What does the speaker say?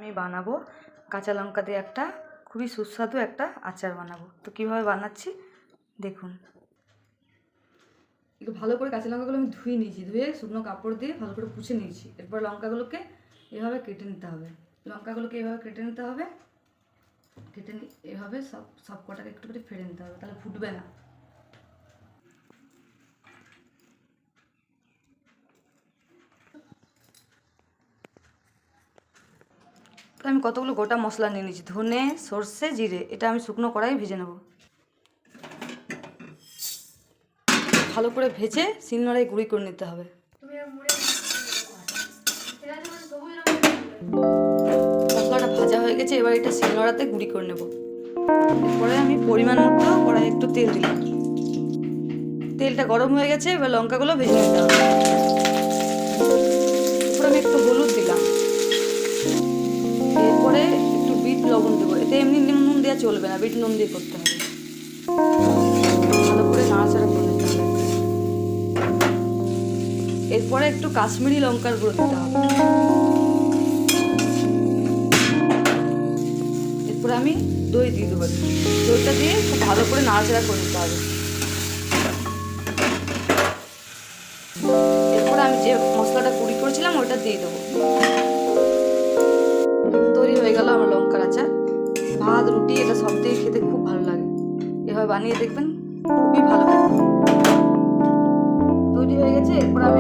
আমি বানাবো কাঁচা লঙ্কা দিয়ে একটা খুবই সুস্বাদু একটা আচার বানাবো। তো কীভাবে বানাচ্ছি দেখুন। একটু ভালো করে কাঁচা লঙ্কাগুলো আমি ধুয়ে নিয়েছি, ধুয়ে শুকনো কাপড় দিয়ে ভালো করে পুছে নিয়েছি। এরপর লঙ্কাগুলোকে এভাবে কেটে নিতে হবে, লঙ্কাগুলোকে এভাবে কেটে নিতে হবে, কেটে এভাবে সব কটাকে একটু করে ফেলে নিতে হবে, তাহলে ফুটবে না। তো আমি কতগুলো গোটা মশলা নিয়ে নিয়েছি, ধনে, সর্ষে, জিরে, এটা আমি শুকনো কড়াই ভেজে নেব। ভালো করে ভেজে শিলনোড়ায় গুঁড়ি করে নিতে হবে। মশলাটা ভাজা হয়ে গেছে, এবার এটা শিলনোড়াতে গুঁড়ি করে নেব। এরপরে আমি পরিমাণ মতো কড়াই একটু তেল দিলাম, তেলটা গরম হয়ে গেছে, এবার লঙ্কাগুলো ভেজে নিতে হবে। এরপর আমি একটু হলুদ দিলাম, এরপরে একটু বিট লবণ দেবো। এতে এমনি নুন দেওয়া চলবে না, বিট নুন দিয়ে করতে হবে। ভালো করে নাড়াচাড়া করে নিতে হবে। এরপরে একটু কাশ্মীরি লঙ্কার গুঁড়ো দিতে হবে। এরপরে আমি দই দিয়ে দেবো, দইটা দিয়ে খুব ভালো করে নাড়াচাড়া করে নিতে হবে। এরপরে আমি যে মশলাটা গুঁড়ি করেছিলাম ওটা দিয়ে দেবো। তৈরি হয়ে গেল আমার লঙ্কার আচার। ভাত, রুটি, এটা সব দিয়ে খেতে খুব ভালো লাগে। এভাবে বানিয়ে দেখবেন, খুবই ভালো লাগে। তৈরি হয়ে গেছে। এরপর আমি